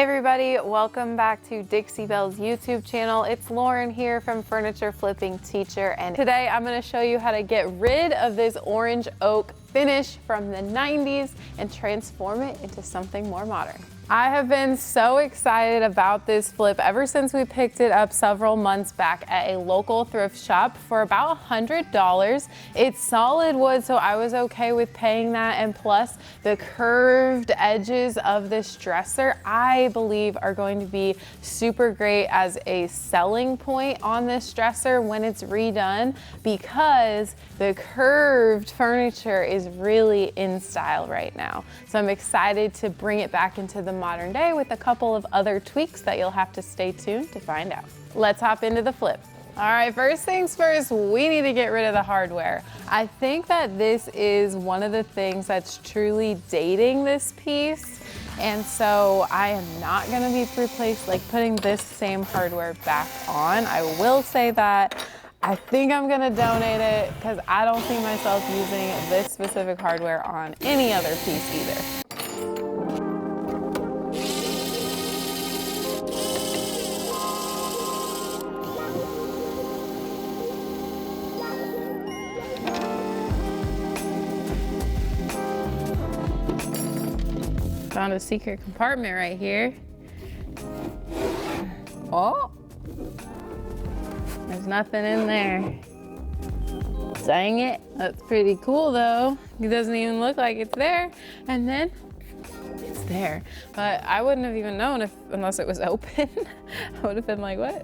everybody, welcome back to Dixie Belle's YouTube channel. It's Lauren here from Furniture Flipping Teacher, and today I'm going to show you how to get rid of this orange oak finish from the 90s and transform it into something more modern. I have been so excited about this flip ever since we picked it up several months back at a local thrift shop for about $100. It's solid wood, so I was okay with paying that, and plus the curved edges of this dresser I believe are going to be super great as a selling point on this dresser when it's redone, because the curved furniture is really in style right now. So I'm excited to bring it back into the modern day with a couple of other tweaks that you'll have to stay tuned to find out. Let's hop into the flip. All right, first things first, we need to get rid of the hardware. I think that this is one of the things that's truly dating this piece. And so I am not gonna be putting this same hardware back on. I will say that I think I'm gonna donate it because I don't see myself using this specific hardware on any other piece either. Found a secret compartment right here. Oh, there's nothing in there. Dang it, that's pretty cool though. It doesn't even look like it's there. And then it's there. But I wouldn't have even known unless it was open. I would have been like, what?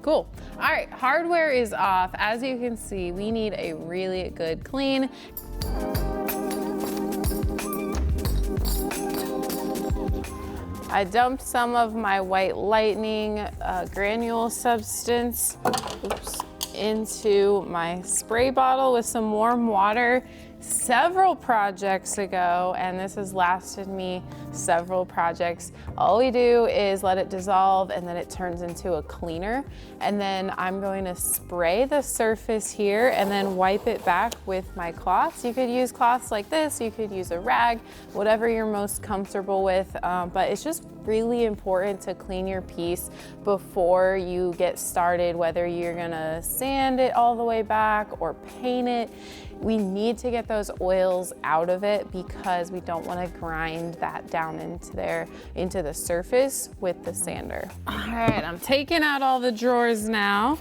Cool. All right, hardware is off. As you can see, we need a really good clean. I dumped some of my white lightning granule substance into my spray bottle with some warm water several projects ago, and this has lasted me several projects. All we do is let it dissolve and then it turns into a cleaner, and then I'm going to spray the surface here and then wipe it back with my cloths. You could use cloths like this, you could use a rag, whatever you're most comfortable with, but it's just really important to clean your piece before you get started, whether you're gonna sand it all the way back or paint it. We need to get those oils out of it because we don't want to grind that down into the surface with the sander. All right, I'm taking out all the drawers now,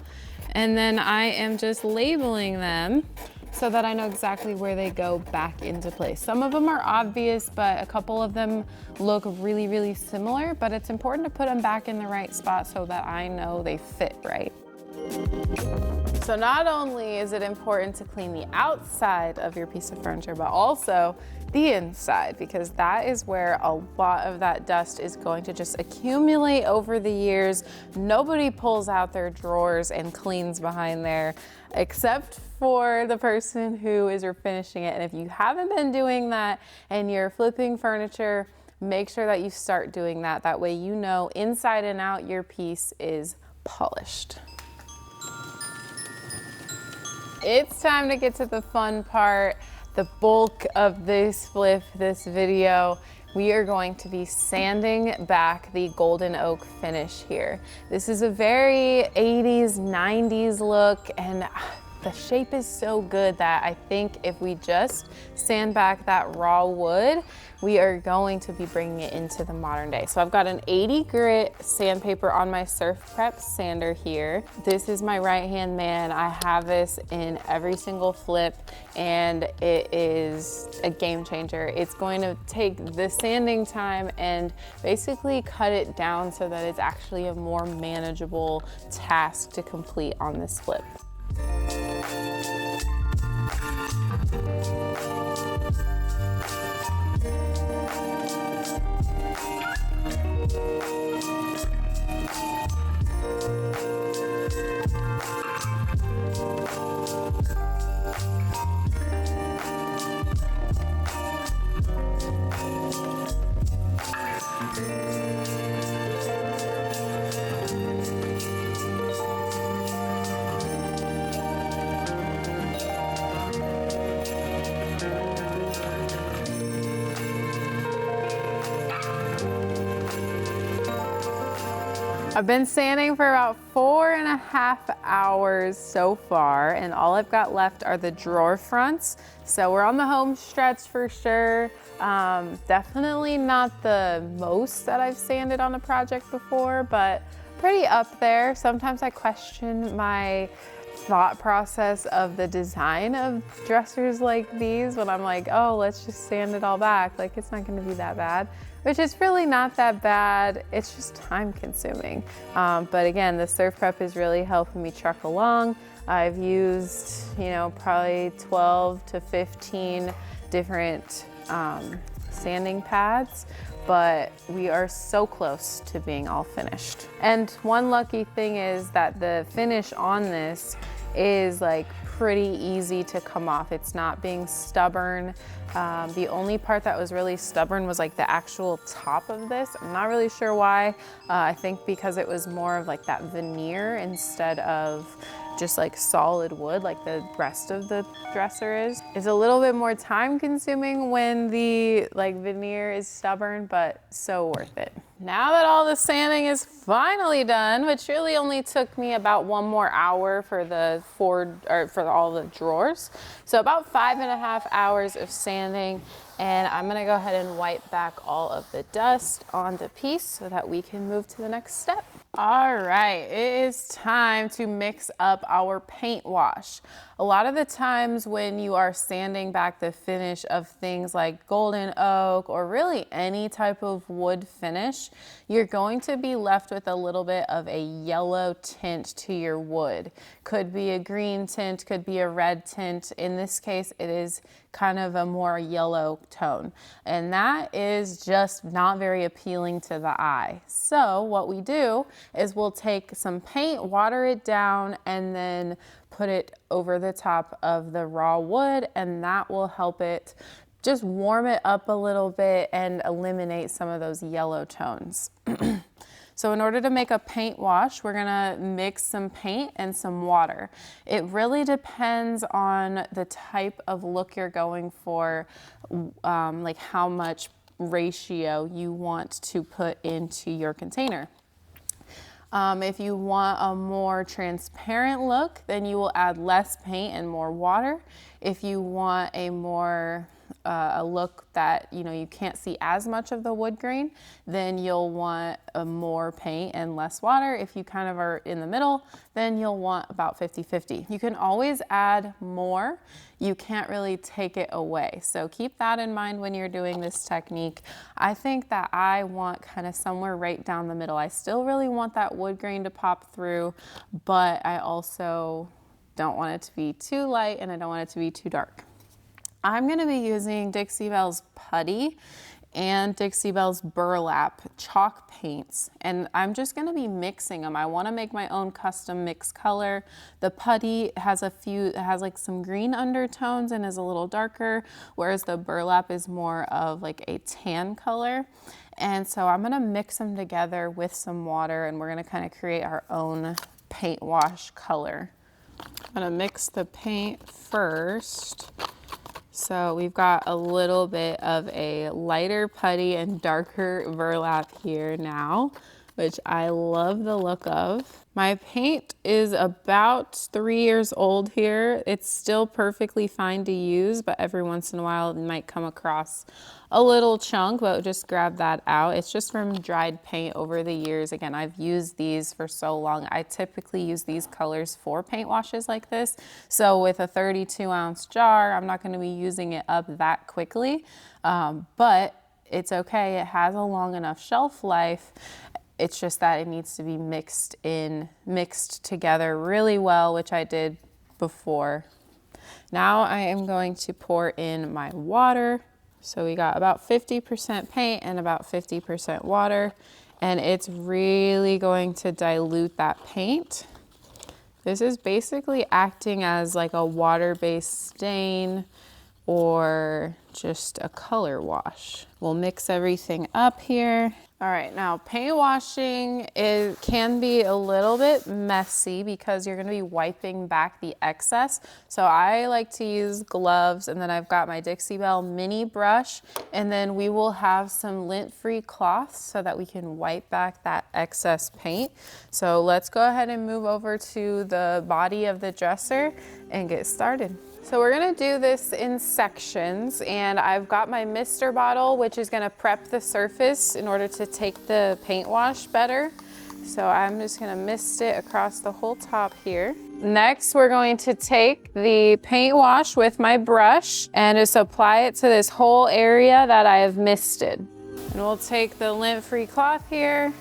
and then I am just labeling them so that I know exactly where they go back into place. Some of them are obvious, but a couple of them look really, really similar, but it's important to put them back in the right spot so that I know they fit right. So not only is it important to clean the outside of your piece of furniture, but also the inside, because that is where a lot of that dust is going to just accumulate over the years. Nobody pulls out their drawers and cleans behind there, except for the person who is refinishing it. And if you haven't been doing that and you're flipping furniture, make sure that you start doing that. That way you know inside and out your piece is polished. It's time to get to the fun part, the bulk of this flip, this video. We are going to be sanding back the golden oak finish here. This is a very 80s, 90s look, and the shape is so good that I think if we just sand back that raw wood, we are going to be bringing it into the modern day. So I've got an 80 grit sandpaper on my Surf Prep sander here. This is my right-hand man. I have this in every single flip, and it is a game changer. It's going to take the sanding time and basically cut it down so that it's actually a more manageable task to complete on this flip. I've been sanding for about 4.5 hours so far, and all I've got left are the drawer fronts. So we're on the home stretch for sure. Definitely not the most that I've sanded on a project before, but pretty up there. Sometimes I question my thought process of the design of dressers like these when I'm like, oh, let's just sand it all back. Like, it's not gonna be that bad, which is really not that bad. It's just time consuming. But again, the surf prep is really helping me truck along. I've used, probably 12 to 15 different sanding pads, but we are so close to being all finished. And one lucky thing is that the finish on this is like pretty easy to come off. It's not being stubborn. The only part that was really stubborn was like the actual top of this. I'm not really sure why. I think because it was more of like that veneer instead of just like solid wood like the rest of the dresser is. It's a little bit more time consuming when the veneer is stubborn, but so worth it. Now that all the sanding is finally done, which really only took me about 1 more hour for for all the drawers. So about 5.5 hours of sanding, and I'm gonna go ahead and wipe back all of the dust on the piece so that we can move to the next step. All right, it is time to mix up our paint wash. A lot of the times when you are sanding back the finish of things like golden oak or really any type of wood finish, you're going to be left with a little bit of a yellow tint to your wood. Could be a green tint, could be a red tint. In this case, it is kind of a more yellow tone. And that is just not very appealing to the eye. So what we do is we'll take some paint, water it down, and then put it over the top of the raw wood, and that will help it just warm it up a little bit and eliminate some of those yellow tones. So in order to make a paint wash, we're gonna mix some paint and some water. It really depends on the type of look you're going for, like how much ratio you want to put into your container. If you want a more transparent look, then you will add less paint and more water. If you want a more a look that you can't see as much of the wood grain, then you'll want more paint and less water. If you kind of are in the middle, then you'll want about 50-50. You can always add more. You can't really take it away. So keep that in mind when you're doing this technique. I think that I want kind of somewhere right down the middle. I still really want that wood grain to pop through, but I also don't want it to be too light and I don't want it to be too dark. I'm gonna be using Dixie Belle's putty and Dixie Belle's burlap chalk paints, and I'm just gonna be mixing them. I wanna make my own custom mix color. The putty has like some green undertones and is a little darker, whereas the burlap is more of like a tan color. And so I'm gonna mix them together with some water, and we're gonna kind of create our own paint wash color. I'm gonna mix the paint first. So we've got a little bit of a lighter putty and darker burlap here now, which I love the look of. My paint is about 3 years old here. It's still perfectly fine to use, but every once in a while it might come across a little chunk, but just grab that out. It's just from dried paint over the years. Again, I've used these for so long. I typically use these colors for paint washes like this. So with a 32-ounce jar, I'm not gonna be using it up that quickly, but it's okay. It has a long enough shelf life. It's just that it needs to be mixed together really well, which I did before. Now I am going to pour in my water. So we got about 50% paint and about 50% water, and it's really going to dilute that paint. This is basically acting as like a water-based stain or just a color wash. We'll mix everything up here. All right, now paint washing can be a little bit messy because you're gonna be wiping back the excess. So I like to use gloves, and then I've got my Dixie Belle mini brush, and then we will have some lint-free cloths so that we can wipe back that excess paint. So let's go ahead and move over to the body of the dresser and get started. So we're gonna do this in sections, and I've got my mister bottle, which is gonna prep the surface in order to take the paint wash better. So I'm just gonna mist it across the whole top here. Next, we're going to take the paint wash with my brush and just apply it to this whole area that I have misted. And we'll take the lint-free cloth here.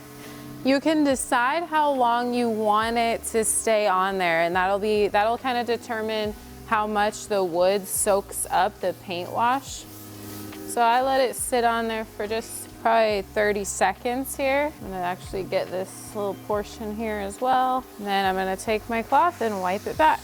You can decide how long you want it to stay on there, and that'll kind of determine how much the wood soaks up the paint wash. So I let it sit on there for just probably 30 seconds here. I'm gonna actually get this little portion here as well. And then I'm gonna take my cloth and wipe it back.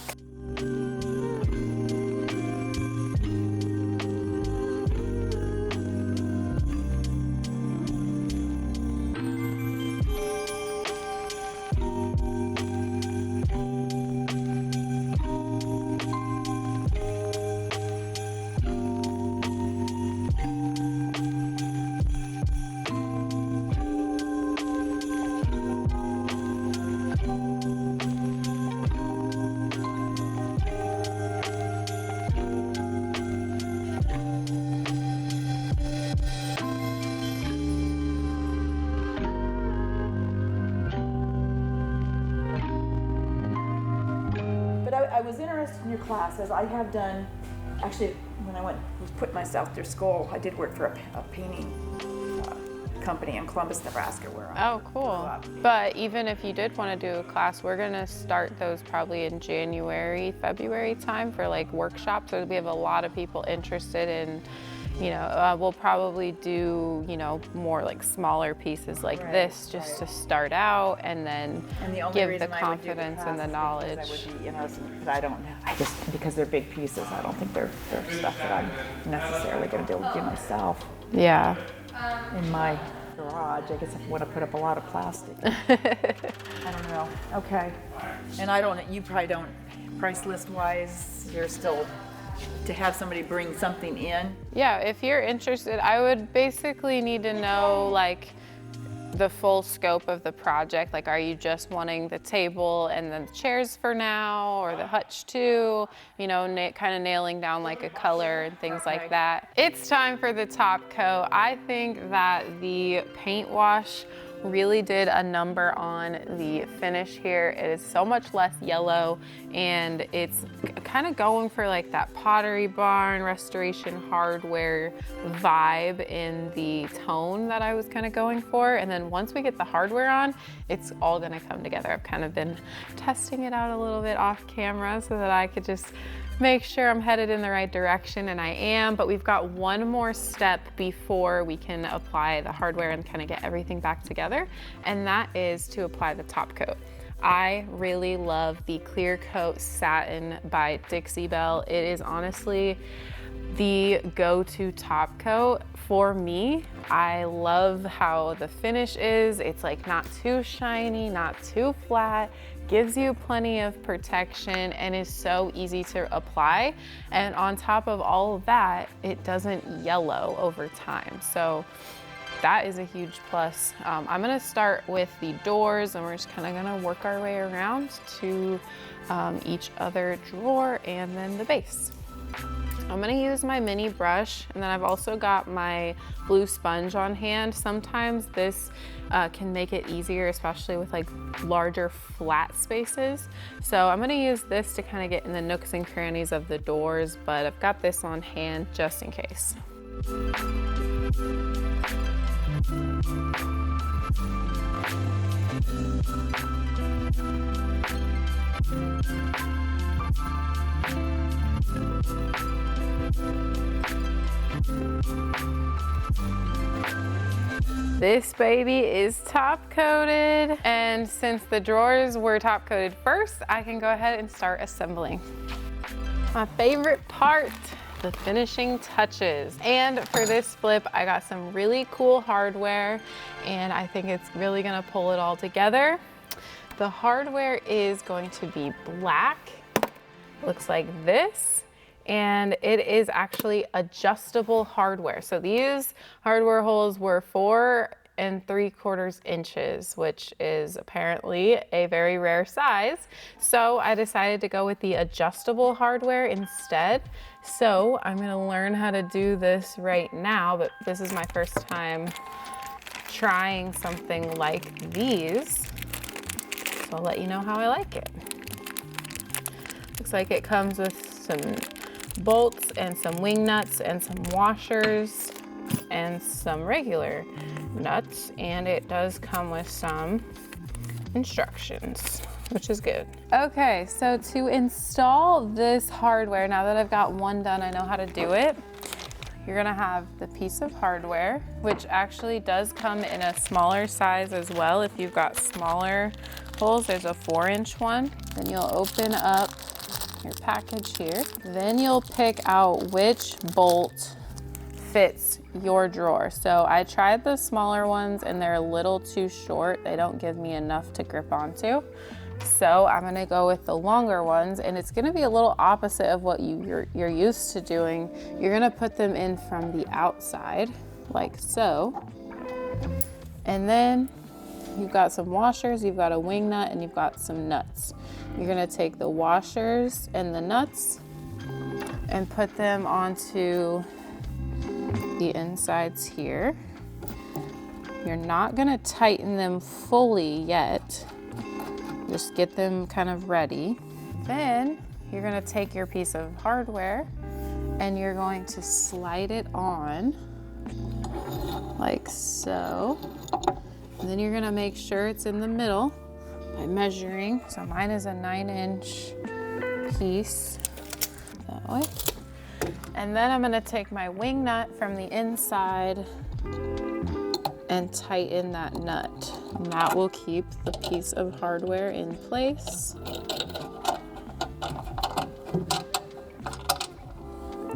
I was interested in your classes. I have done, actually, when I was putting myself through school, I did work for a painting company in Columbus, Nebraska, where I grew up. But even if you did want to do a class, we're gonna start those probably in January, February time for like workshops. So we have a lot of people interested in, we'll probably do, more like smaller pieces like this just to start out, and then give the confidence and the knowledge. I would be interested, but I don't know. Because they're big pieces, I don't think they're stuff that I'm necessarily going to be able to do myself. Yeah. In my garage, I guess if I want to put up a lot of plastic. I don't know. Okay. And you probably don't, price list wise, you're still to have somebody bring something in? Yeah, if you're interested, I would basically need to know like the full scope of the project. Like, are you just wanting the table and the chairs for now, or the hutch too? Kind of nailing down like a color and things like that. It's time for the top coat. I think that the paint wash really did a number on the finish here. It is so much less yellow, and it's kind of going for like that Pottery Barn Restoration Hardware vibe in the tone that I was kind of going for. And then once we get the hardware on, it's all gonna come together. I've kind of been testing it out a little bit off camera so that I could just make sure I'm headed in the right direction, and I am, but we've got one more step before we can apply the hardware and kind of get everything back together, and that is to apply the top coat. I really love the Clear Coat Satin by Dixie Belle. It is honestly the go-to top coat for me. I love how the finish is. It's like not too shiny, not too flat, gives you plenty of protection, and is so easy to apply. And on top of all of that, it doesn't yellow over time. So that is a huge plus. I'm gonna start with the doors, and we're just kind of gonna work our way around to each other drawer and then the base. I'm gonna use my mini brush, and then I've also got my blue sponge on hand. Sometimes this can make it easier, especially with like larger flat spaces. So I'm gonna use this to kind of get in the nooks and crannies of the doors, but I've got this on hand just in case. This baby is top coated, and since the drawers were top coated first, I can go ahead and start assembling. My favorite part, the finishing touches. And for this flip, I got some really cool hardware, and I think it's really gonna pull it all together. The hardware is going to be black, looks like this, and it is actually adjustable hardware. So these hardware holes were 4 3/4 inches, which is apparently a very rare size. So I decided to go with the adjustable hardware instead. So I'm gonna learn how to do this right now, but this is my first time trying something like these. So I'll let you know how I like it. Looks like it comes with some bolts and some wing nuts and some washers and some regular nuts, and it does come with some instructions, which is good. Okay, so to install this hardware, now that I've got one done, I know how to do it. You're gonna have the piece of hardware, which actually does come in a smaller size as well. If you've got smaller holes, there's a 4-inch one. Then you'll open up your package here. Then you'll pick out which bolt fits your drawer. So I tried the smaller ones and they're a little too short. They don't give me enough to grip onto. So I'm gonna go with the longer ones, and it's gonna be a little opposite of what you're used to doing. You're gonna put them in from the outside, like so. And then you've got some washers, you've got a wing nut, and you've got some nuts. You're gonna take the washers and the nuts and put them onto the insides here. You're not gonna tighten them fully yet. Just get them kind of ready. Then you're gonna take your piece of hardware and you're going to slide it on like so. And then you're gonna make sure it's in the middle by measuring. So mine is a 9-inch piece, that way. And then I'm gonna take my wing nut from the inside and tighten that nut. And that will keep the piece of hardware in place.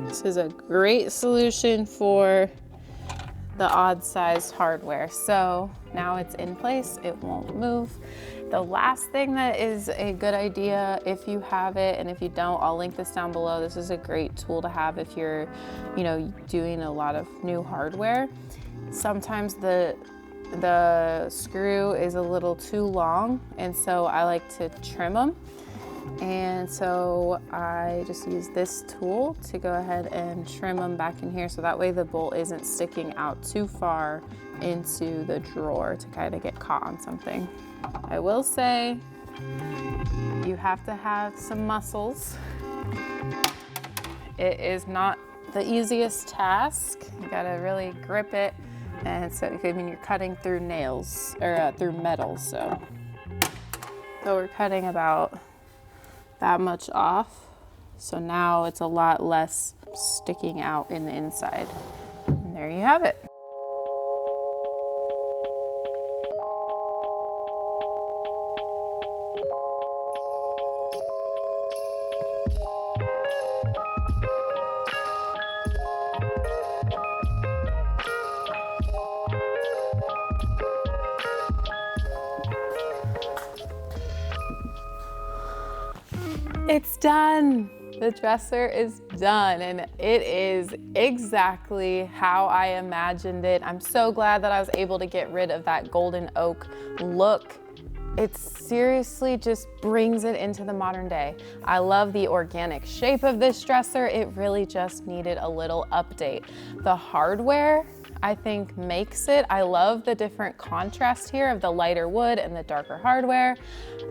This is a great solution for the odd sized hardware. So now it's in place, it won't move. The last thing that is a good idea, if you have it, and if you don't, I'll link this down below. This is a great tool to have if you're, doing a lot of new hardware. Sometimes the screw is a little too long, and so I like to trim them. And so I just use this tool to go ahead and trim them back in here, so that way the bolt isn't sticking out too far into the drawer to kind of get caught on something. I will say you have to have some muscles. It is not the easiest task. You gotta really grip it, and so you're cutting through nails or through metal. So we're cutting about that much off. So now it's a lot less sticking out in the inside. And there you have it. It's done. The dresser is done, and it is exactly how I imagined it. I'm so glad that I was able to get rid of that golden oak look. It seriously just brings it into the modern day. I love the organic shape of this dresser. It really just needed a little update. The hardware, I think, makes it. I love the different contrast here of the lighter wood and the darker hardware.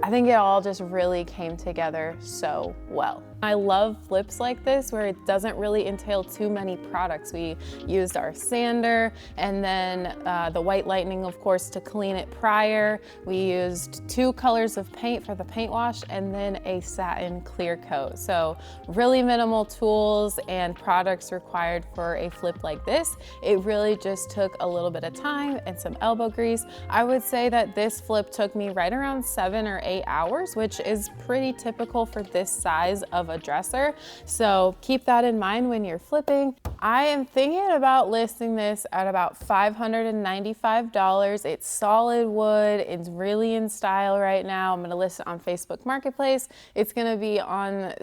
I think it all just really came together so well. I love flips like this where it doesn't really entail too many products. We used our sander and then the white lightning, of course, to clean it prior. We used 2 colors of paint for the paint wash and then a satin clear coat. So really minimal tools and products required for a flip like this. It really just took a little bit of time and some elbow grease. I would say that this flip took me right around 7 or 8 hours, which is pretty typical for this size of of a dresser. So keep that in mind when you're flipping. I am thinking about listing this at about $595. It's solid wood. It's really in style right now. I'm going to list it on Facebook Marketplace. It's going to be on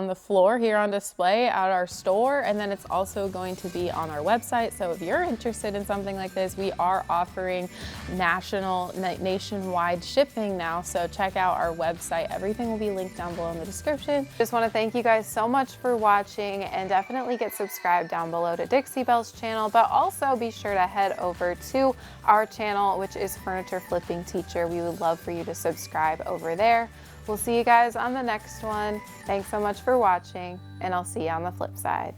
the floor here on display at our store, and then it's also going to be on our website. So if you're interested in something like this, we are offering nationwide shipping now. So check out our website. Everything will be linked down below in the description. Just want to thank you guys so much for watching, and definitely get subscribed down below to Dixie Belle's channel, but also be sure to head over to our channel, which is Furniture Flipping Teacher. We would love for you to subscribe over there. We'll see you guys on the next one. Thanks so much for watching, and I'll see you on the flip side.